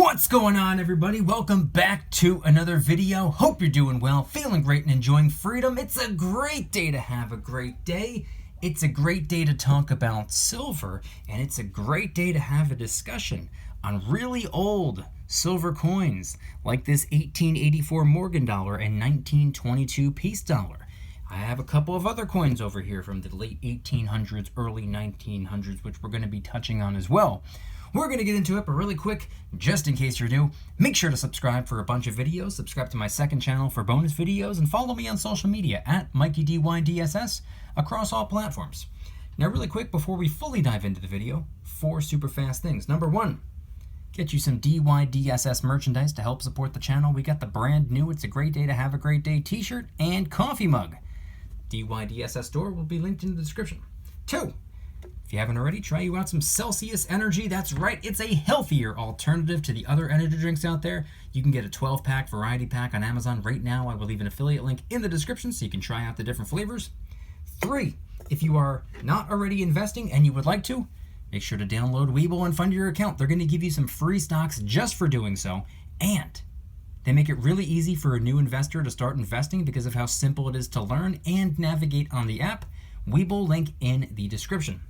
What's going on, everybody? Welcome back to another video. Hope you're doing well, feeling great, and enjoying freedom. It's a great day to have a great day. It's a great day to talk about silver, and it's a great day to have a discussion on really old silver coins like this 1884 Morgan dollar and 1922 peace dollar. I have a couple of other coins over here from the late 1800s, early 1900s, which we're going to be touching on as well. We're going to get into it, but really quick, just in case you're new, make sure to subscribe for a bunch of videos, subscribe to my second channel for bonus videos, and follow me on social media at Mykie DYDSS across all platforms. Now really quick, before we fully dive into the video, 4 super fast things. Number 1, get you some DYDSS merchandise to help support the channel. We got the brand new It's a Great Day to Have a Great Day t-shirt and coffee mug. DYDSS store will be linked in the description. 2, if you haven't already, try you out some Celsius Energy. That's right, it's a healthier alternative to the other energy drinks out there. You can get a 12-pack variety pack on Amazon right now. I will leave an affiliate link in the description so you can try out the different flavors. 3, if you are not already investing and you would like to, make sure to download Webull and fund your account. They're going to give you some free stocks just for doing so, and they make it really easy for a new investor to start investing because of how simple it is to learn and navigate on the app. Webull link in the description.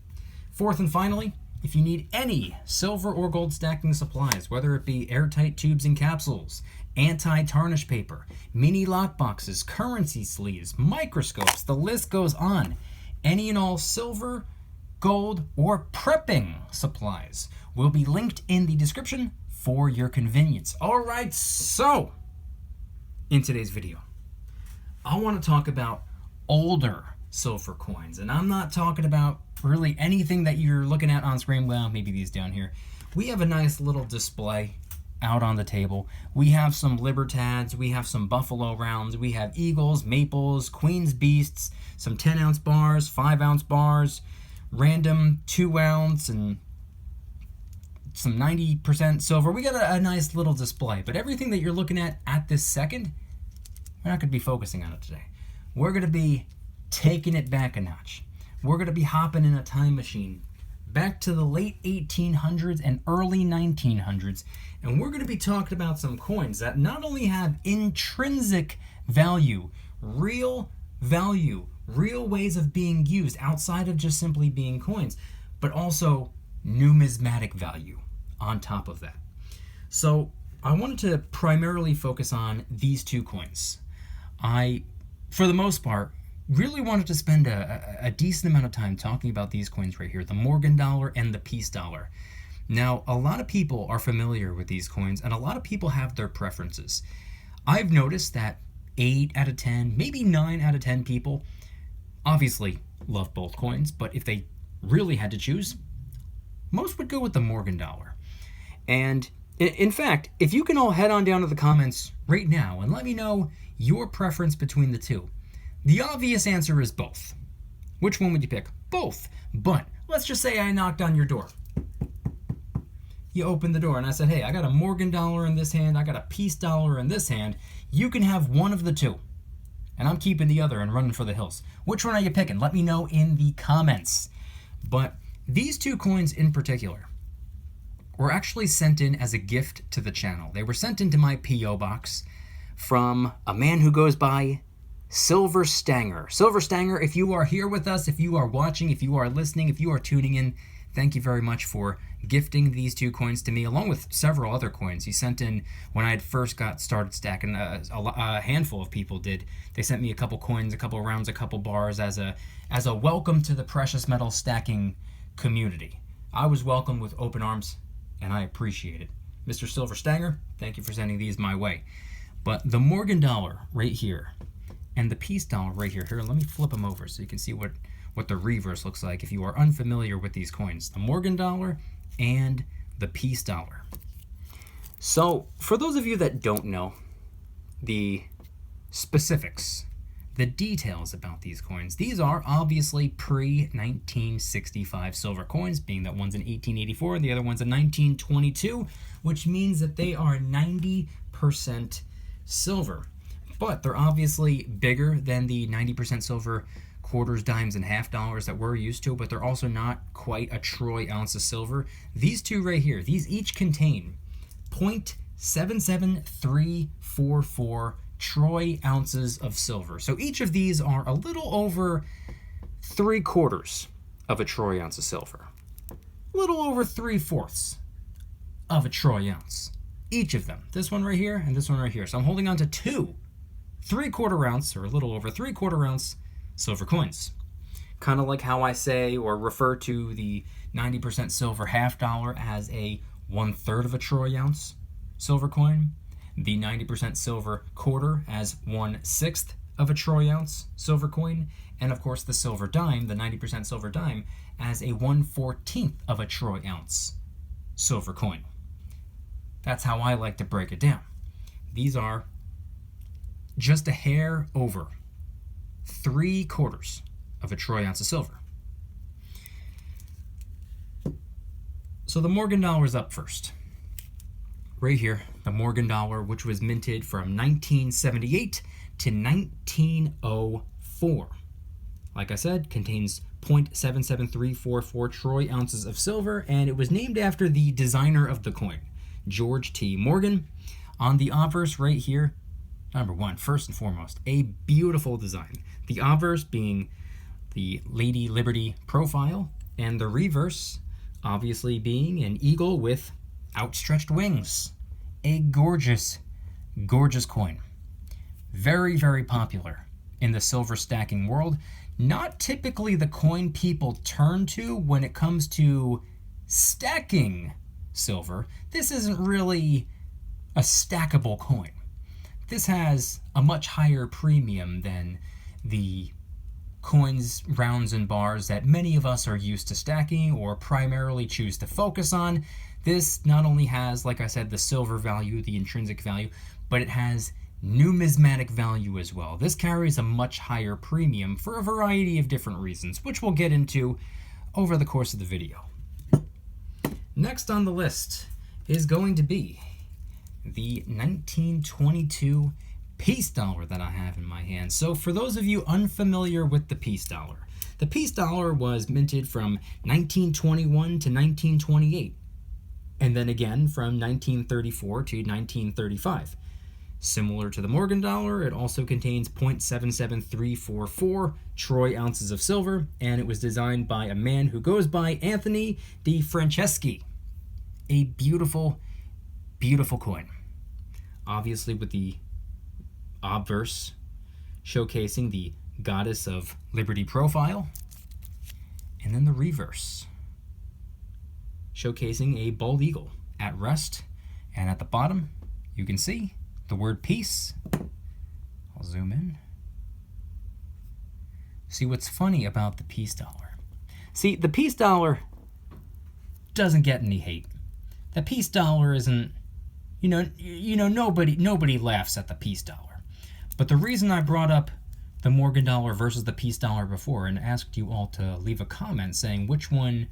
4th and finally, if you need any silver or gold stacking supplies, whether it be airtight tubes and capsules, anti-tarnish paper, mini lock boxes, currency sleeves, microscopes, the list goes on. Any and all silver, gold, or prepping supplies will be linked in the description for your convenience. All right, so in today's video, I want to talk about older silver coins, and I'm not talking about really anything that you're looking at on screen. Well, maybe these down here. We have a nice little display out on the table. We have some Libertads, we have some Buffalo Rounds, we have Eagles, Maples, Queen's Beasts, some 10-ounce bars, 5-ounce bars, random 2-ounce, and some 90% silver. We got a nice little display, but everything that you're looking at this second, we're not going to be focusing on it today. We're going to be taking it back a notch. We're going to be hopping in a time machine back to the late 1800s and early 1900s, and we're going to be talking about some coins that not only have intrinsic value, real ways of being used outside of just simply being coins, but also numismatic value on top of that. So I wanted to primarily focus on these 2 coins. I, for the most part, really wanted to spend a decent amount of time talking about these coins right here, the Morgan dollar and the peace dollar. Now, a lot of people are familiar with these coins, and a lot of people have their preferences. I've noticed that 8 out of 10, maybe 9 out of 10 people obviously love both coins, but if they really had to choose, most would go with the Morgan dollar. And in fact, if you can all head on down to the comments right now and let me know your preference between the 2. The obvious answer is both. Which one would you pick? Both. But let's just say I knocked on your door. You opened the door and I said, hey, I got a Morgan dollar in this hand, I got a peace dollar in this hand. You can have one of the 2. And I'm keeping the other and running for the hills. Which one are you picking? Let me know in the comments. But these 2 coins in particular were actually sent in as a gift to the channel. They were sent into my P.O. box from a man who goes by Silver Stanger. Silver Stanger, if you are here with us, if you are watching, if you are listening, if you are tuning in, thank you very much for gifting these 2 coins to me, along with several other coins. He sent in, when I had first got started stacking, a handful of people did. They sent me a couple coins, a couple rounds, a couple bars as a welcome to the precious metal stacking community. I was welcomed with open arms, and I appreciate it. Mr. Silver Stanger, thank you for sending these my way. But the Morgan dollar right here, and the peace dollar right here. Here, let me flip them over so you can see what the reverse looks like if you are unfamiliar with these coins. The Morgan dollar and the peace dollar. So, for those of you that don't know the specifics, the details about these coins, these are obviously pre-1965 silver coins, being that one's in 1884 and the other one's in 1922, which means that they are 90% silver. But they're obviously bigger than the 90% silver quarters, dimes, and half dollars that we're used to, but they're also not quite a troy ounce of silver. These 2 right here, these each contain 0.77344 troy ounces of silver. So each of these are a little over 3/4 of a troy ounce of silver. A little over 3/4 of a troy ounce. Each of them. This one right here and this one right here. So I'm holding on to two 3/4 ounce, or a little over 3/4 ounce silver coins. Kind of like how I say or refer to the 90% silver half dollar as a 1/3 of a troy ounce silver coin, the 90% silver quarter as 1/6 of a troy ounce silver coin, and of course the silver dime, the 90% silver dime, as a 1/14 of a troy ounce silver coin. That's how I like to break it down. These are just a hair over 3/4 of a troy ounce of silver. So the Morgan dollar is up first. Right here, the Morgan dollar, which was minted from 1978 to 1904. Like I said, contains 0.77344 troy ounces of silver, and it was named after the designer of the coin, George T. Morgan. On the obverse right here, number one, first and foremost, a beautiful design. The obverse being the Lady Liberty profile, and the reverse obviously being an eagle with outstretched wings. A gorgeous, gorgeous coin. Very, very popular in the silver stacking world. Not typically the coin people turn to when it comes to stacking silver. This isn't really a stackable coin. This has a much higher premium than the coins, rounds, and bars that many of us are used to stacking or primarily choose to focus on. This not only has, like I said, the silver value, the intrinsic value, but it has numismatic value as well. This carries a much higher premium for a variety of different reasons, which we'll get into over the course of the video. Next on the list is going to be the 1922 peace dollar that I have in my hand. So for those of you unfamiliar with the peace dollar was minted from 1921 to 1928, and then again from 1934 to 1935. Similar to the Morgan dollar, it also contains 0.77344 troy ounces of silver, and it was designed by a man who goes by Anthony De Franceschi. A beautiful, beautiful coin. Obviously with the obverse showcasing the Goddess of Liberty profile, and then the reverse showcasing a bald eagle at rest, and at the bottom you can see the word peace. I'll zoom in. See, what's funny about the peace dollar? See, the peace dollar doesn't get any hate. The peace dollar isn't, nobody laughs at the peace dollar. But the reason I brought up the Morgan dollar versus the peace dollar before and asked you all to leave a comment saying which one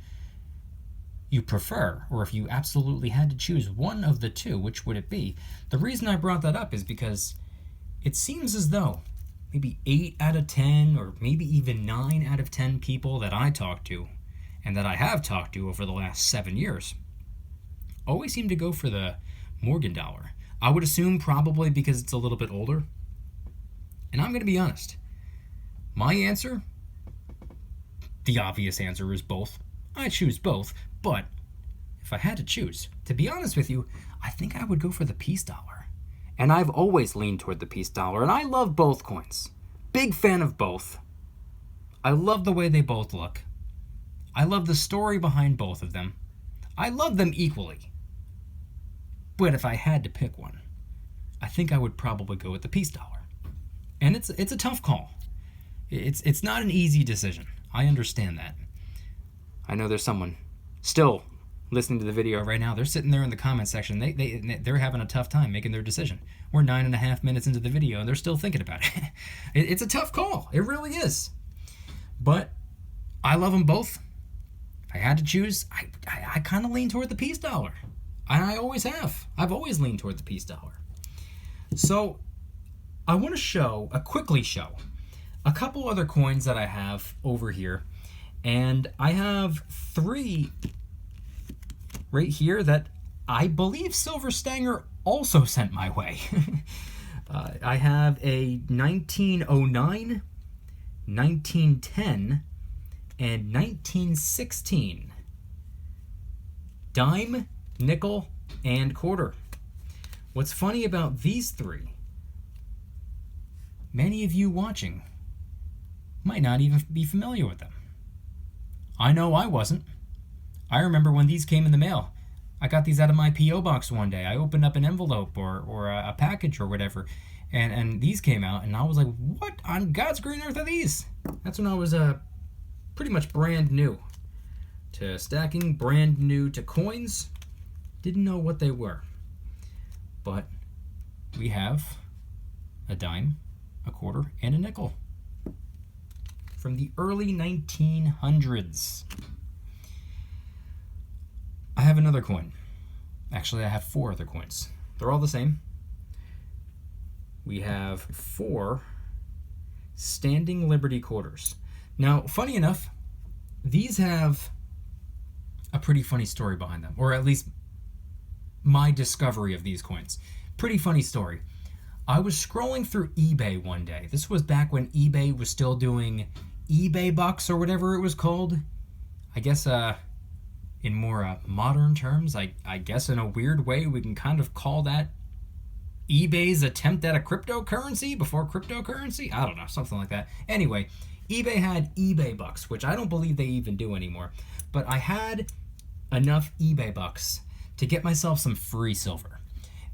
you prefer, or if you absolutely had to choose one of the two, which would it be? The reason I brought that up is because it seems as though maybe 8 out of 10 or maybe even 9 out of 10 people that I talk to and that I have talked to over the last 7 years always seem to go for the Morgan dollar. I would assume probably because it's a little bit older. And I'm going to be honest. My answer, the obvious answer, is both. I choose both, but if I had to choose, to be honest with you, I think I would go for the peace dollar. And I've always leaned toward the peace dollar, and I love both coins. Big fan of both. I love the way they both look. I love the story behind both of them. I love them equally. But if I had to pick one, I think I would probably go with the peace dollar. And it's a tough call. It's not an easy decision. I understand that. I know there's someone still listening to the video right now. They're sitting there in the comment section. They're having a tough time making their decision. We're 9.5 minutes into the video and they're still thinking about it. It's a tough call. It really is. But I love them both. If I had to choose, I kind of lean toward the peace dollar. And I always have. I've always leaned toward the peace dollar. So I want to quickly show a couple other coins that I have over here. And I have 3 right here that I believe Silver Stanger also sent my way. I have a 1909, 1910, and 1916 dime, nickel, and quarter. What's funny about these three, many of you watching might not even be familiar with them. I know I wasn't. I remember when these came in the mail. I got these out of my P.O. box one day. I opened up an envelope or a package or whatever, and these came out, and I was like, what on God's green earth are these? That's when I was pretty much brand new to stacking, brand new to coins. Didn't know what they were. But we have a dime, a quarter, and a nickel from the early 1900s. I have another coin. Actually, I have 4 other coins. They're all the same. We have 4 standing Liberty quarters. Now, funny enough, these have a pretty funny story behind them, or at least my discovery of these coins. Pretty funny story. I was scrolling through eBay one day. This was back when eBay was still doing eBay bucks or whatever it was called. I guess in more modern terms, I guess in a weird way we can kind of call that eBay's attempt at a cryptocurrency before cryptocurrency. I don't know, something like that. Anyway, eBay had eBay bucks, which I don't believe they even do anymore. But I had enough eBay bucks to get myself some free silver.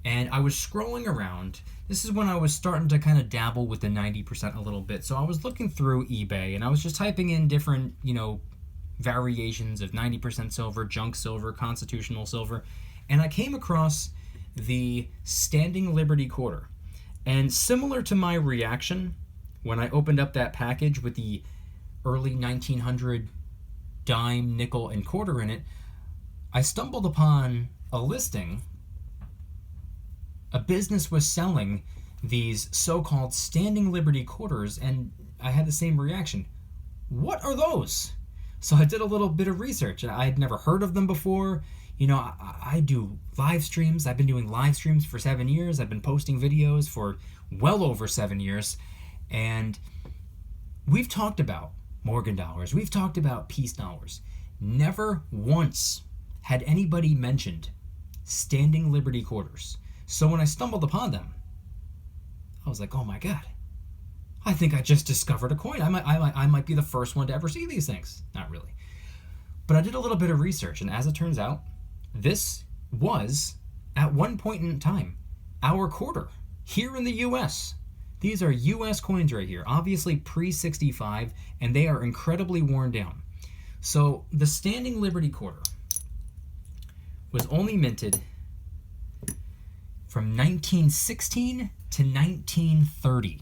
And I was scrolling around. This is when I was starting to kind of dabble with the 90% a little bit. So I was looking through eBay and I was just typing in different, variations of 90% silver, junk silver, constitutional silver. And I came across the Standing Liberty quarter. And similar to my reaction when I opened up that package with the early 1900 dime, nickel, and quarter in it, I stumbled upon a listing. A business was selling these so-called Standing Liberty quarters, and I had the same reaction. What are those? So I did a little bit of research. I had never heard of them before. I do live streams. I've been doing live streams for 7 years. I've been posting videos for well over 7 years. And we've talked about Morgan dollars. We've talked about peace dollars. Never once had anybody mentioned Standing Liberty quarters. So when I stumbled upon them, I was like, oh my God, I think I just discovered a coin. I might be the first one to ever see these things. Not really. But I did a little bit of research, and as it turns out, this was, at one point in time, our quarter here in the U.S. These are U.S. coins right here, obviously pre-65, and they are incredibly worn down. So the Standing Liberty quarter was only minted from 1916 to 1930.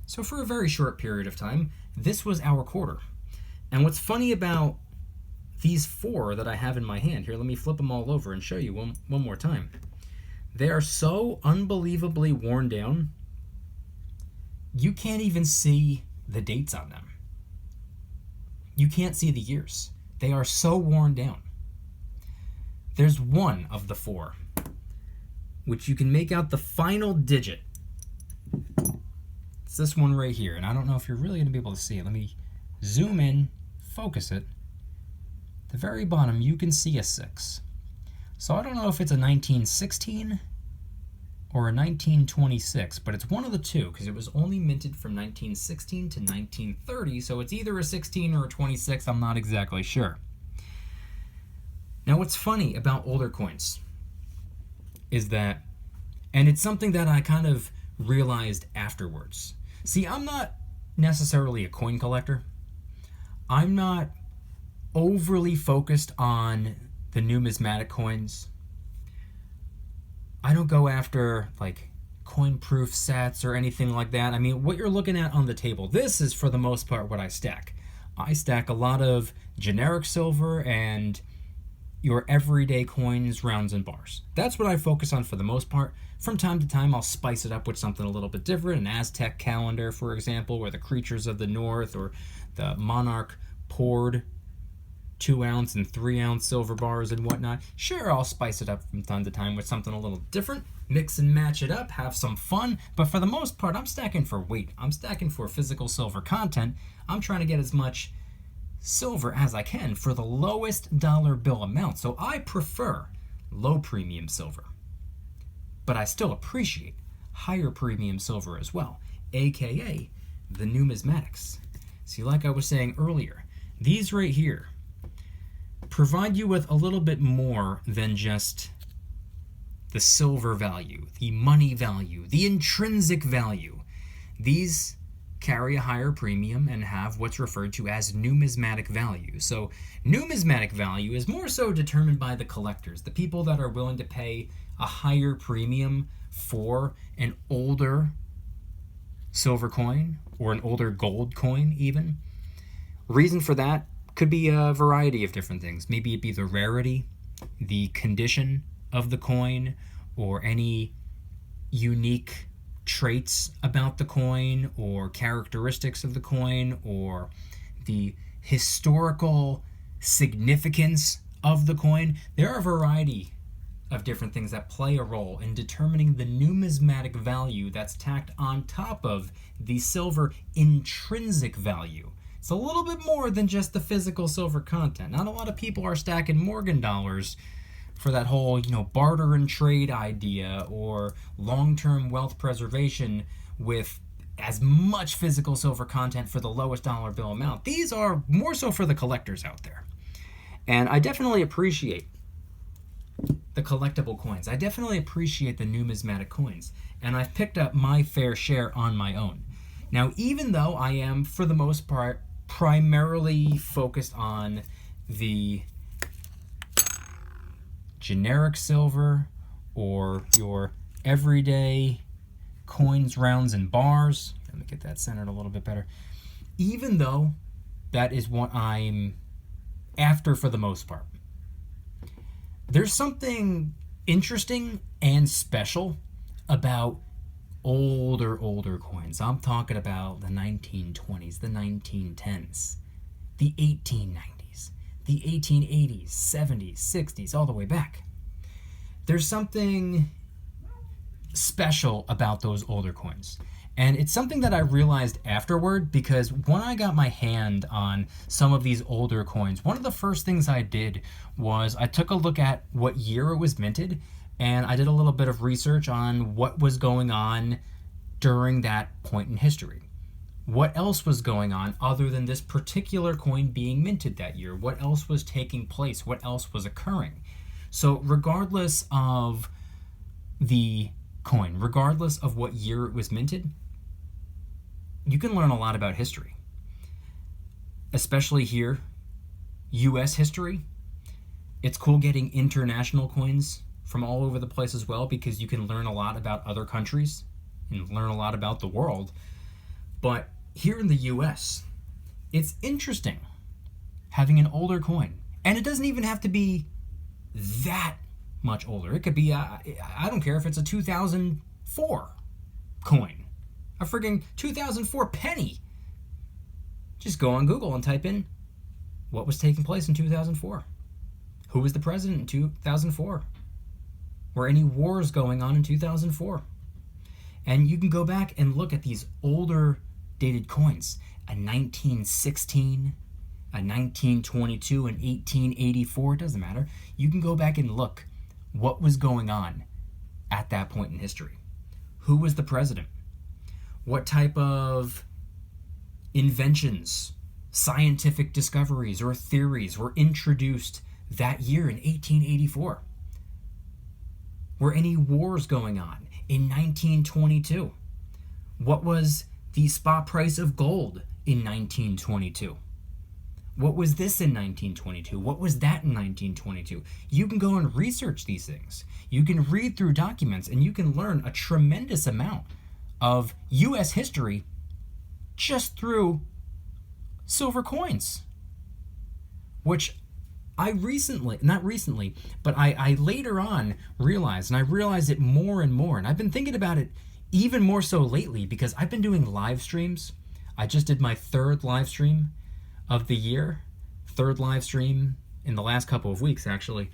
So for a very short period of time, this was our quarter. And what's funny about these 4 that I have in my hand, here, let me flip them all over and show you one more time. They are so unbelievably worn down, you can't even see the dates on them. You can't see the years. They are so worn down. There's one of the 4, which you can make out the final digit. It's this one right here, and I don't know if you're really going to be able to see it. Let me zoom in, focus it. The very bottom, you can see a 6. So I don't know if it's a 1916 or a 1926, but it's one of the two, because it was only minted from 1916 to 1930, so it's either a 16 or a 26, I'm not exactly sure. Now what's funny about older coins is that, and it's something that I kind of realized afterwards. See, I'm not necessarily a coin collector. I'm not overly focused on the numismatic coins. I don't go after like coin proof sets or anything like that. I mean, what you're looking at on the table, this is for the most part what I stack. I stack a lot of generic silver and your everyday coins, rounds, and bars. That's what I focus on for the most part. From time to time, I'll spice it up with something a little bit different. An Aztec calendar, for example, or the creatures of the north, or the monarch poured 2-ounce and 3-ounce silver bars and whatnot. Sure, I'll spice it up from time to time with something a little different, mix and match it up, have some fun, but for the most part, I'm stacking for weight. I'm stacking for physical silver content. I'm trying to get as much silver as I can for the lowest dollar bill amount. So I prefer low premium silver, but I still appreciate higher premium silver as well, aka the numismatics. See, like I was saying earlier, these right here provide you with a little bit more than just the silver value, the money value, the intrinsic value. These carry a higher premium and have what's referred to as numismatic value. So numismatic value is more so determined by the collectors, the people that are willing to pay a higher premium for an older silver coin or an older gold coin even. Reason for that could be a variety of different things. Maybe it be the rarity, the condition of the coin, or any unique traits about the coin or characteristics of the coin, or the historical significance of the coin. There are a variety of different things that play a role in determining the numismatic value that's tacked on top of the silver intrinsic value. It's a little bit more than just the physical silver content. Not a lot of people are stacking Morgan dollars for that whole, barter and trade idea, or long-term wealth preservation with as much physical silver content for the lowest dollar bill amount. These are more so for the collectors out there. And I definitely appreciate the collectible coins. I definitely appreciate the numismatic coins. And I've picked up my fair share on my own. Now, even though I am, for the most part, primarily focused on the generic silver or your everyday coins, rounds, and bars. Let me get that centered a little bit better. Even though that is what I'm after for the most part, there's something interesting and special about older coins. I'm talking about the 1920s, the 1910s, the 1890s, the 1880s, 70s, 60s, all the way back. There's something special about those older coins. And it's something that I realized afterward, because when I got my hand on some of these older coins, one of the first things I did was I took a look at what year it was minted, and I did a little bit of research on what was going on during that point in history. What else was going on other than this particular coin being minted that year? What else was taking place? What else was occurring? So regardless of the coin, regardless of what year it was minted, you can learn a lot about history. Especially here, US history. It's cool getting international coins from all over the place as well, because you can learn a lot about other countries and learn a lot about the world. But here in the US, it's interesting having an older coin. And it doesn't even have to be that much older. It could be, I don't care if it's a 2004 coin, a friggin' 2004 penny. Just go on Google and type in what was taking place in 2004. Who was the president in 2004? Were any wars going on in 2004? And you can go back and look at these older dated coins, a 1916, a 1922, an 1884, it doesn't matter. You can go back and look what was going on at that point in history. Who was the president? What type of inventions, scientific discoveries, or theories were introduced that year in 1884? Were any wars going on in 1922? What was the spot price of gold in 1922? What was this in 1922? What was that in 1922? You can go and research these things. You can read through documents, and you can learn a tremendous amount of U.S. history just through silver coins. Which I later on realized, and I realized it more and more, and I've been thinking about it even more so lately, because I've been doing live streams. I just did my 3rd live stream of the year, third live stream in the last couple of weeks, actually.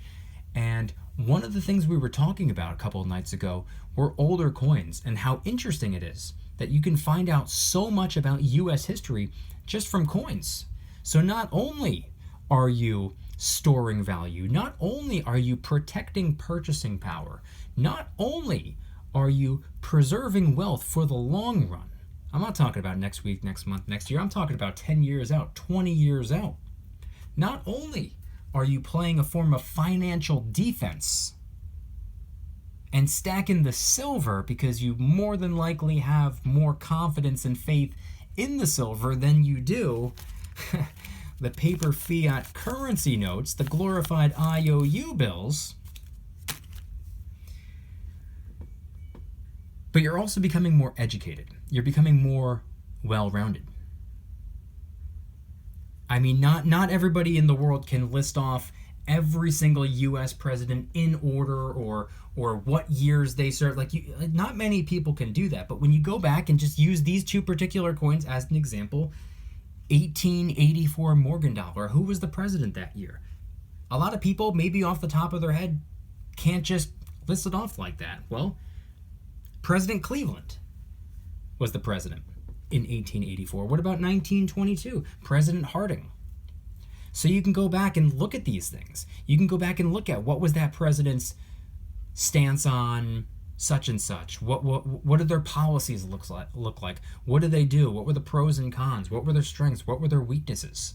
And one of the things we were talking about a couple of nights ago were older coins and how interesting it is that you can find out so much about U.S. history just from coins. So not only are you storing value, not only are you protecting purchasing power, not only are you preserving wealth for the long run. I'm not talking about next week, next month, next year. I'm talking about 10 years out, 20 years out. Not only are you playing a form of financial defense and stacking the silver because you more than likely have more confidence and faith in the silver than you do the paper fiat currency notes, the glorified IOU bills. But you're also becoming more educated. You're becoming more well-rounded. I mean, not everybody in the world can list off every single U.S. president in order or what years they served. Not many people can do that. But when you go back and just use these two particular coins as an example, 1884 Morgan dollar, who was the president that year? A lot of people, maybe off the top of their head, can't just list it off like that. Well, President Cleveland was the president in 1884. What about 1922? President Harding. So you can go back and look at these things. You can go back and look at what was that president's stance on such and such. What did their policies look like? What did they do? What were the pros and cons? What were their strengths? What were their weaknesses?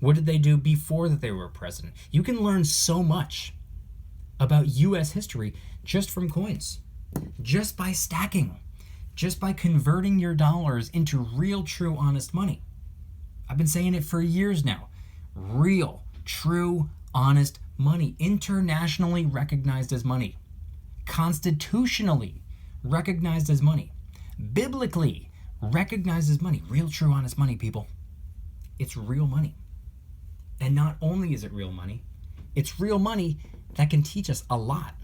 What did they do before that they were president? You can learn so much about U.S. history just from coins, just by stacking, just by converting your dollars into real, true, honest money. I've been saying it for years now. Real, true, honest money, internationally recognized as money, constitutionally recognized as money, biblically recognized as money. Real, true, honest money, people. It's real money. And not only is it real money, it's real money that can teach us a lot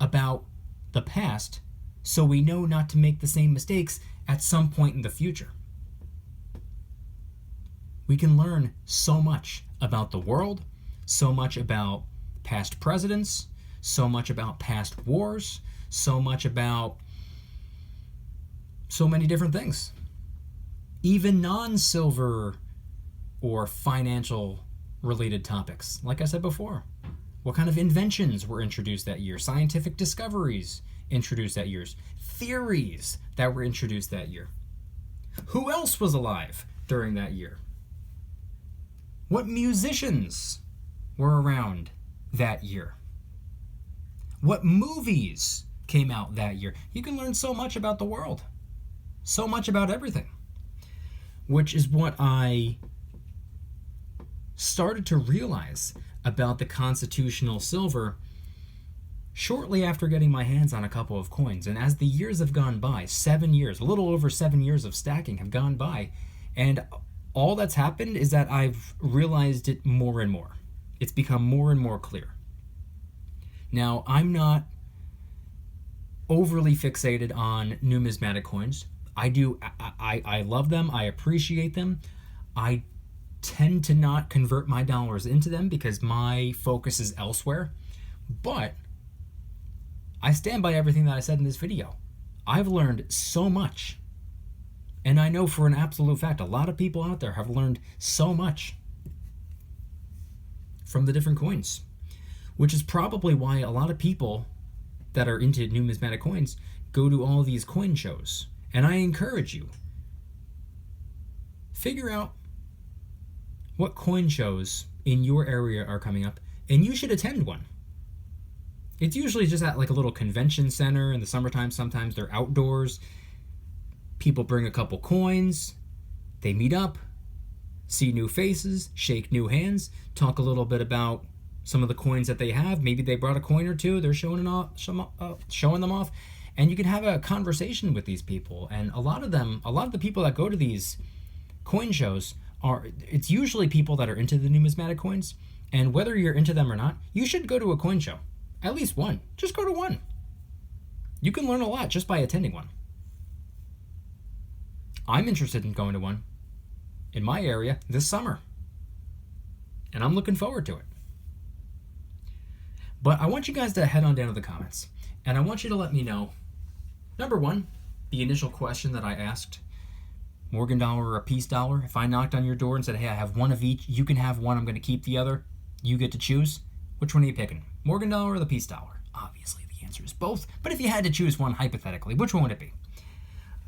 about the past so we know not to make the same mistakes at some point in the future. We can learn so much about the world, so much about past presidents, so much about past wars, so much about so many different things. Even non-silver or financial related topics. Like I said before, what kind of inventions were introduced that year? Scientific discoveries introduced that year. Theories that were introduced that year. Who else was alive during that year? What musicians were around that year? What movies came out that year? You can learn so much about the world. So much about everything. Which is what I started to realize about the constitutional silver shortly after getting my hands on a couple of coins. And as the years have gone by, 7 years, a little over 7 years of stacking have gone by, and all that's happened is that I've realized it more and more. It's become more and more clear. Now, I'm not overly fixated on numismatic coins. I love them. I appreciate them. I tend to not convert my dollars into them because my focus is elsewhere. But I stand by everything that I said in this video. I've learned so much. And I know for an absolute fact, a lot of people out there have learned so much from the different coins, which is probably why a lot of people that are into numismatic coins go to all these coin shows. And I encourage you, figure out what coin shows in your area are coming up, and you should attend one. It's usually just at like a little convention center in the summertime. Sometimes they're outdoors. People bring a couple coins, they meet up, see new faces, shake new hands, talk a little bit about some of the coins that they have. Maybe they brought a coin or two, they're showing them off, and you can have a conversation with these people. And a lot of the people that go to these coin shows it's usually people that are into the numismatic coins, and whether you're into them or not, you should go to a coin show. At least one. Just go to one. You can learn a lot just by attending one. I'm interested in going to one in my area this summer. and I'm looking forward to it. But I want you guys to head on down to the comments, and I want you to let me know, number one, the initial question that I asked, Morgan dollar or a peace dollar. If I knocked on your door and said, hey, I have one of each, you can have one, I'm going to keep the other, you get to choose. Which one are you picking? Morgan dollar or the peace dollar? Obviously, the answer is both. But if you had to choose one hypothetically, which one would it be?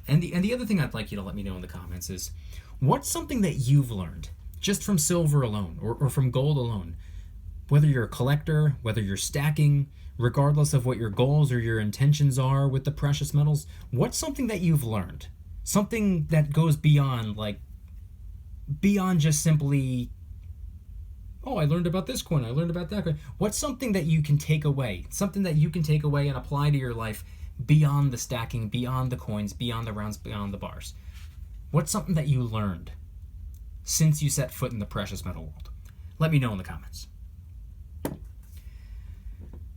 And the other thing I'd like you to let me know in the comments is, what's something that you've learned just from silver alone or from gold alone? Whether you're a collector, whether you're stacking, regardless of what your goals or your intentions are with the precious metals, what's something that you've learned? Something that goes beyond just simply, oh, I learned about this coin, I learned about that coin. What's something that you can take away? Something that you can take away and apply to your life beyond the stacking, beyond the coins, beyond the rounds, beyond the bars? What's something that you learned since you set foot in the precious metal world? Let me know in the comments.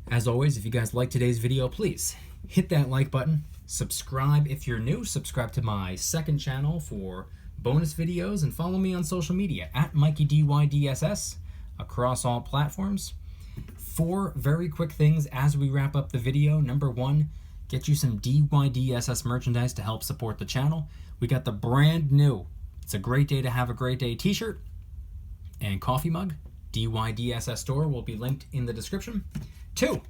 As always, if you guys like today's video, please hit that like button. Subscribe if you're new. Subscribe to my second channel for bonus videos, and follow me on social media at Mykie DYDSS across all platforms. 4 very quick things as we wrap up the video. Number 1, get you some DYDSS merchandise to help support the channel. We got the brand new "It's a Great Day to Have a Great Day" t-shirt and coffee mug. DYDSS store will be linked in the description. 2,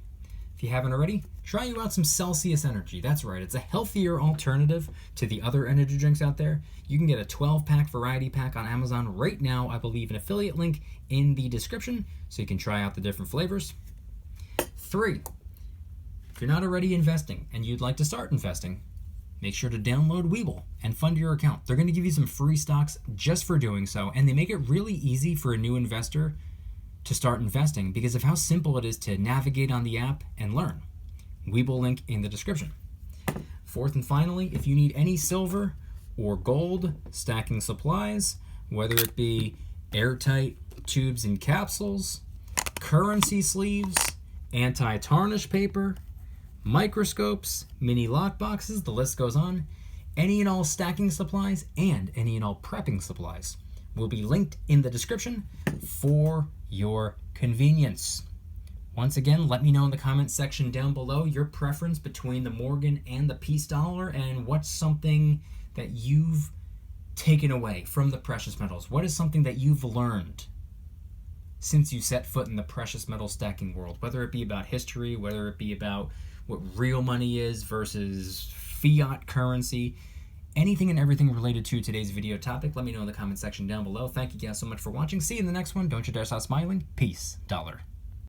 if you haven't already, try you out some Celsius Energy. That's right, it's a healthier alternative to the other energy drinks out there. You can get a 12-pack variety pack on Amazon right now. I believe an affiliate link in the description, so you can try out the different flavors. 3, if you're not already investing and you'd like to start investing, make sure to download Webull and fund your account. They're going to give you some free stocks just for doing so, and they make it really easy for a new investor to start investing because of how simple it is to navigate on the app and learn. Webull link in the description. 4th and finally, if you need any silver or gold stacking supplies, whether it be airtight tubes and capsules, currency sleeves, anti-tarnish paper, microscopes, mini lock boxes, the list goes on, any and all stacking supplies and any and all prepping supplies will be linked in the description for your convenience. Once again, let me know in the comments section down below your preference between the Morgan and the peace dollar, and what's something that you've taken away from the precious metals. What is something that you've learned since you set foot in the precious metal stacking world, whether it be about history, whether it be about what real money is versus fiat currency. Anything and everything related to today's video topic, let me know in the comment section down below. Thank you guys so much for watching. See you in the next one. Don't you dare stop smiling. Peace, dollar.